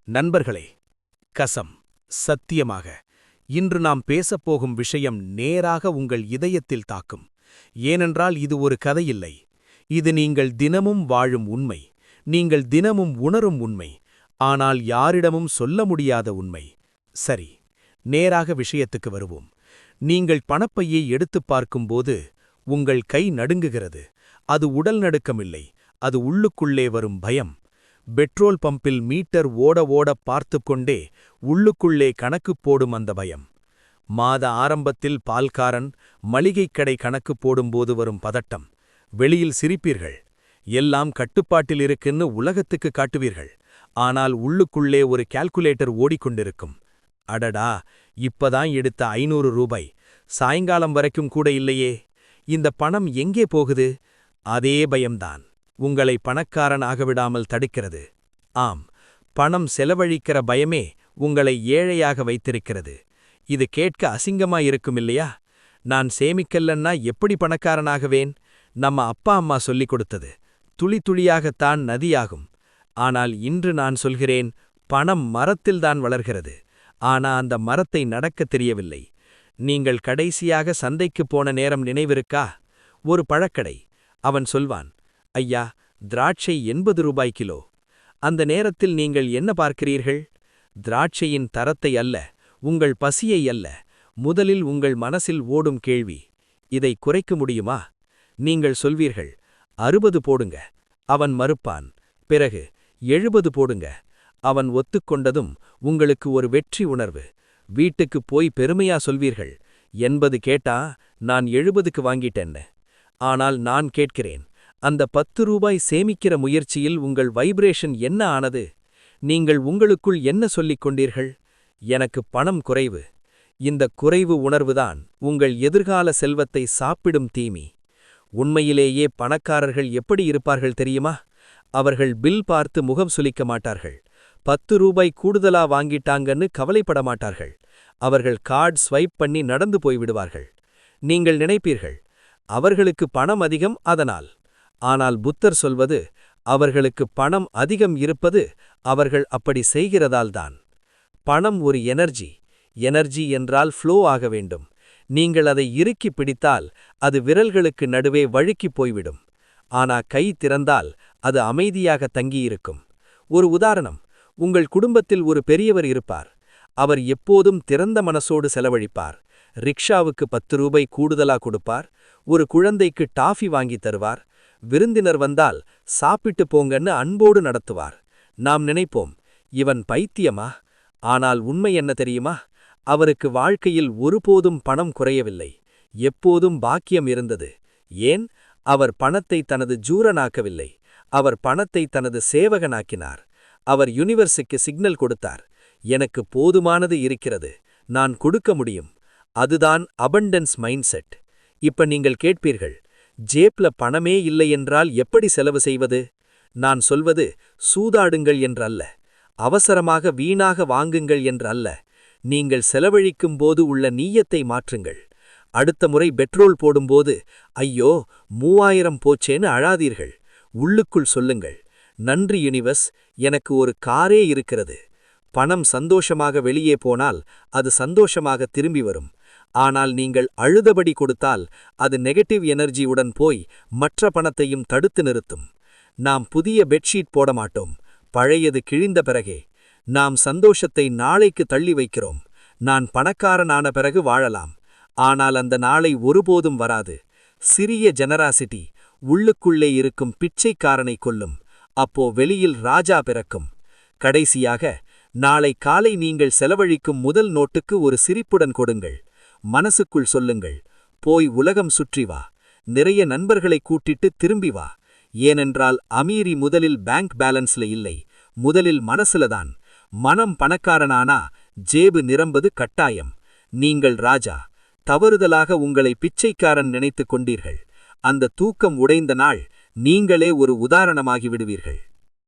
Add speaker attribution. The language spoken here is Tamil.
Speaker 1: நண்பர்களே, கசம், சத்தியமாக இன்று நாம் பேசப்போகும் விஷயம் நேராக உங்கள் இதயத்தில் தாக்கும். ஏனென்றால் இது ஒரு கதையில்லை. இது நீங்கள் தினமும் வாழும் உண்மை, நீங்கள் தினமும் உணரும் உண்மை, ஆனால் யாரிடமும் சொல்ல முடியாத உண்மை. சரி, நேராக விஷயத்துக்கு வருவோம். நீங்கள் பணப்பையை எடுத்துப் பார்க்கும்போது உங்கள் கை நடுங்குகிறது. அது உடல் நடுக்கமில்லை, அது உள்ளுக்குள்ளே வரும் பயம். பெட்ரோல் பம்பில் மீட்டர் ஓட ஓட பார்த்துக்கொண்டே உள்ளுக்குள்ளே கணக்கு போடும் அந்த பயம். மாத ஆரம்பத்தில் பால்காரன் மளிகைக்கடை கணக்கு போடும்போது வரும் பதட்டம். வெளியில் சிரிப்பீர்கள், எல்லாம் கட்டுப்பாட்டில் இருக்குன்னு உலகத்துக்கு காட்டுவீர்கள். ஆனால் உள்ளுக்குள்ளே ஒரு கால்குலேட்டர் ஓடிக்கொண்டிருக்கும். அடடா, இப்பதான் எடுத்த 500 ரூபாய், சாயங்காலம் வரைக்கும் கூட இல்லையே, இந்த பணம் எங்கே போகுது? அதே பயம்தான் உங்களை பணக்காரன் ஆகவிடாமல் தடுக்கிறது. ஆம், பணம் செலவழிக்கிற பயமே உங்களை ஏழையாக வைத்திருக்கிறது. இது கேட்க அசிங்கமாயிருக்கும் இல்லையா? நான் சேமிக்கலன்னா எப்படி பணக்காரனாகவேன்? நம்ம அப்பா அம்மா சொல்லிக் கொடுத்தது. துளி துளியாகத்தான் நதியாகும். ஆனால் இன்று நான் சொல்கிறேன், பணம் மரத்தில்தான் வளர்கிறது. ஆனா அந்த மரத்தை நடக்கத் தெரியவில்லை. நீங்கள் கடைசியாக சந்தைக்குப் போன நேரம் நினைவிருக்கா? ஒரு பழக்கடை. அவன் சொல்வான், ஐயா, திராட்சை 80 ரூபாய் கிலோ. அந்த நேரத்தில் நீங்கள் என்ன பார்க்கிறீர்கள்? திராட்சையின் தரத்தை அல்ல, உங்கள் பசியை அல்ல. முதலில் உங்கள் மனசில் ஓடும் கேள்வி, இதை குறைக்க முடியுமா? நீங்கள் சொல்வீர்கள், 60 போடுங்க. அவன் மறுப்பான். பிறகு 70 போடுங்க. அவன் ஒத்துக்கொண்டதும் உங்களுக்கு ஒரு வெற்றி உணர்வு. வீட்டுக்குப் போய் பெருமையா சொல்வீர்கள், 80 கேட்டா நான் 70க்கு வாங்கிட்டேன்னு. ஆனால் நான் கேட்கிறேன், அந்த 10 ரூபாய் சேமிக்கிற முயற்சியில் உங்கள் வைப்ரேஷன் என்ன ஆனது? நீங்கள் உங்களுக்குள் என்ன சொல்லிக் கொண்டீர்கள்? எனக்கு பணம் குறைவு. இந்த குறைவு உணர்வுதான் உங்கள் எதிர்கால செல்வத்தை சாப்பிடும் தீமி. உண்மையிலேயே பணக்காரர்கள் எப்படி இருப்பார்கள் தெரியுமா? அவர்கள் பில் பார்த்து முகம் சுளிக்க மாட்டார்கள். 10 ரூபாய் கூடுதலா வாங்கிட்டாங்கன்னு கவலைப்பட மாட்டார்கள். அவர்கள் கார்டு ஸ்வைப் பண்ணி நடந்து போய்விடுவார்கள். நீங்கள் நினைப்பீர்கள், அவர்களுக்கு பணம் அதிகம் அதனால். ஆனால் புத்தர் சொல்வது, அவர்களுக்கு பணம் அதிகம் இருப்பது அவர்கள் அப்படி செய்கிறதால்தான். பணம் ஒரு எனர்ஜி. எனர்ஜி என்றால் ஃப்ளோ ஆக வேண்டும். நீங்கள் அதை இறுக்கி பிடித்தால் அது விரல்களுக்கு நடுவே வழுக்கிப் போய்விடும். ஆனா கை திறந்தால் அது அமைதியாக தங்கியிருக்கும். ஒரு உதாரணம், உங்கள் குடும்பத்தில் ஒரு பெரியவர் இருப்பார். அவர் எப்போதும் திறந்த மனசோடு செலவழிப்பார். ரிக்ஷாவுக்கு 10 ரூபாய் கூடுதலா கொடுப்பார். ஒரு குழந்தைக்கு டாஃபி வாங்கி தருவார். விருந்தினர் வந்தால் சாப்பிட்டு போங்கன்னு அன்போடு நடத்துவார். நாம் நினைப்போம், இவன் பைத்தியமா? ஆனால் உண்மை என்ன தெரியுமா? அவருக்கு வாழ்க்கையில் ஒருபோதும் பணம் குறையவில்லை. எப்போதும் பாக்கியம் இருந்தது. ஏன்? அவர் பணத்தை தனது ஜூரனாக்கவில்லை. அவர் பணத்தை தனது சேவகனாக்கினார். அவர் யுனிவர்ஸுக்கு சிக்னல் கொடுத்தார், எனக்கு போதுமானது இருக்கிறது, நான் கொடுக்க முடியும். அதுதான் அபண்டன்ஸ் மைண்ட் செட். இப்ப நீங்கள் கேட்பீர்கள், ஜேப்ல பணமே இல்லையென்றால் எப்படி செலவு செய்வது? நான் சொல்வது, சூதாடுங்கள் என்றல்ல, அவசரமாக வீணாக வாங்குங்கள் என்றல்ல. நீங்கள் செலவழிக்கும் போது உள்ள நீயத்தை மாற்றுங்கள். அடுத்த முறை பெட்ரோல் போடும்போது, ஐயோ 3000 போச்சேன்னு அழாதீர்கள். உள்ளுக்குள் சொல்லுங்கள், நன்றி யுனிவர்ஸ், எனக்கு ஒரு காரே இருக்கிறது. பணம் சந்தோஷமாக வெளியே போனால் அது சந்தோஷமாக திரும்பி வரும். ஆனால் நீங்கள் அழுதபடி கொடுத்தால் அது நெகட்டிவ் எனர்ஜியுடன் போய் மற்ற பணத்தையும் தடுத்து நிறுத்தும். நாம் புதிய பெட்ஷீட் போட மாட்டோம், பழையது கிழிந்த பிறகே. நாம் சந்தோஷத்தை நாளைக்கு தள்ளி வைக்கிறோம். நான் பணக்காரனான பிறகு வாழலாம். ஆனால் அந்த நாளை ஒருபோதும் வராது. சிறிய ஜெனராசிட்டி உள்ளுக்குள்ளே இருக்கும் பிச்சைக்காரனை கொல்லும். அப்போ வெளியில் ராஜா பிறக்கும். கடைசியாக, நாளை காலை நீங்கள் செலவழிக்கும் முதல் நோட்டுக்கு ஒரு சிரிப்புடன் கொடுங்கள். மனசுக்குள் சொல்லுங்கள், போய் உலகம் சுற்றி வா, நிறைய நண்பர்களை கூட்டிட்டு திரும்பி வா. ஏனென்றால் அமீரி முதலில் பேங்க் பேலன்ஸ்ல இல்லை, முதலில் மனசுலதான். மனம் பணக்காரனானா ஜேபு நிரம்பது கட்டாயம். நீங்கள் ராஜா. தவறுதலாக உங்களை பிச்சைக்காரன் நினைத்துக் கொண்டீர்கள். அந்த தூக்கம் உடைந்த நாள் நீங்களே ஒரு உதாரணமாகி விடுவீர்கள்.